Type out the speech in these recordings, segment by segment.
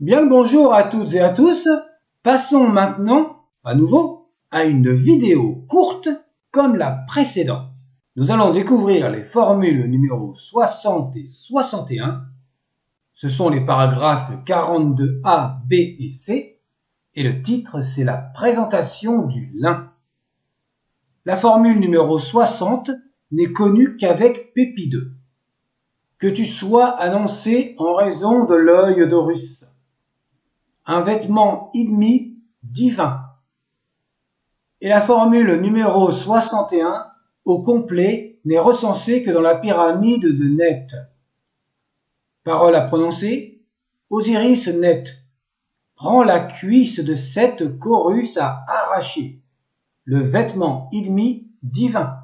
Bien le bonjour à toutes et à tous. Passons maintenant, à nouveau, à une vidéo courte comme la précédente. Nous allons découvrir les formules numéros 60 et 61. Ce sont les paragraphes 42A, B et C. Et le titre, c'est la présentation du lin. La formule numéro 60 n'est connue qu'avec Pépi II. Que tu sois annoncé en raison de l'œil d'Horus. Un vêtement idmi divin. Et la formule numéro 61, au complet, n'est recensée que dans la pyramide de Net. Parole à prononcer. Osiris Net. Prends la cuisse de Seth qu'Horus a arrachée. Le vêtement idmi divin.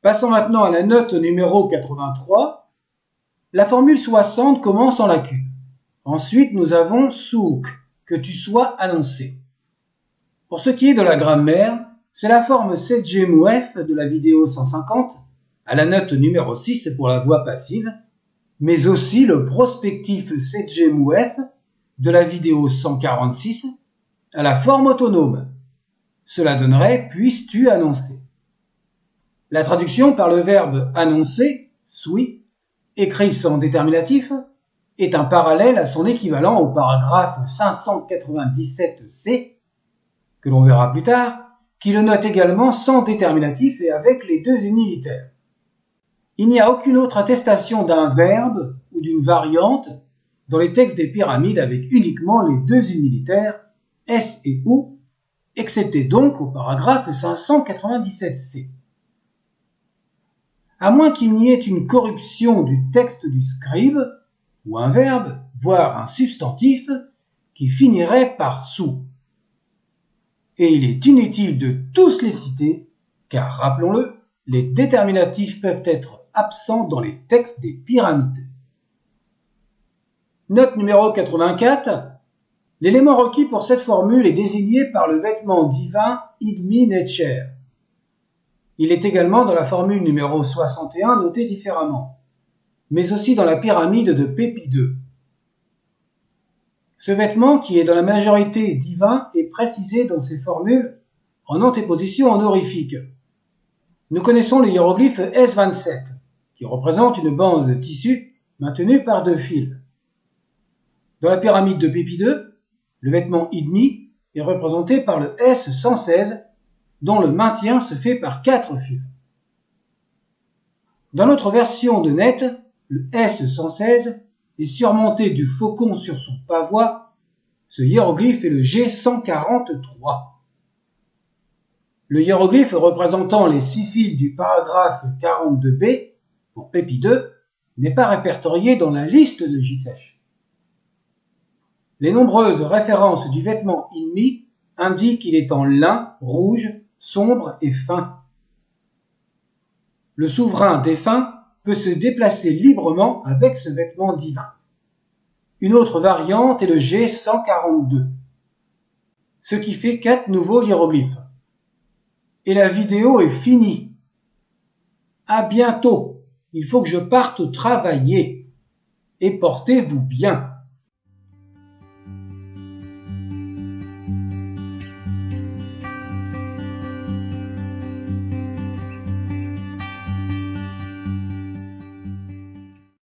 Passons maintenant à la note numéro 83. La formule 60 commence en lacune. Ensuite, nous avons souk, que tu sois annoncé. Pour ce qui est de la grammaire, c'est la forme sedjemouef de la vidéo 150, à la note numéro 6 pour la voix passive, mais aussi le prospectif sedjemouef de la vidéo 146, à la forme autonome. Cela donnerait « puisses-tu annoncer ». La traduction par le verbe annoncer, sui, écrit sans déterminatif, est un parallèle à son équivalent au paragraphe 597C, que l'on verra plus tard, qui le note également sans déterminatif et avec les deux unilitaires. Il n'y a aucune autre attestation d'un verbe ou d'une variante dans les textes des pyramides avec uniquement les deux unilitaires S et OU, excepté donc au paragraphe 597C. À moins qu'il n'y ait une corruption du texte du scribe, ou un verbe, voire un substantif, qui finirait par sous. Et il est inutile de tous les citer, car rappelons-le, les déterminatifs peuvent être absents dans les textes des pyramides. Note numéro 84. L'élément requis pour cette formule est désigné par le vêtement divin idmi netcher. Il est également dans la formule numéro 61 notée différemment, mais aussi dans la pyramide de Pépi II. Ce vêtement, qui est dans la majorité divin, est précisé dans ces formules en antéposition honorifique. Nous connaissons le hiéroglyphe S27, qui représente une bande de tissu maintenue par deux fils. Dans la pyramide de Pépi II, le vêtement idmi est représenté par le S116, dont le maintien se fait par 4 fils. Dans notre version de Net, le S116 est surmonté du faucon sur son pavois. Ce hiéroglyphe est le G143. Le hiéroglyphe représentant les 6 fils du paragraphe 42b pour Pépi II n'est pas répertorié dans la liste de JSèche. Les nombreuses références du vêtement idmi indiquent qu'il est en lin, rouge, sombre et fin. Le souverain défunt peut se déplacer librement avec ce vêtement divin. Une autre variante est le G142, ce qui fait 4 nouveaux hiéroglyphes. Et la vidéo est finie. À bientôt. Il faut que je parte travailler. Et portez-vous bien.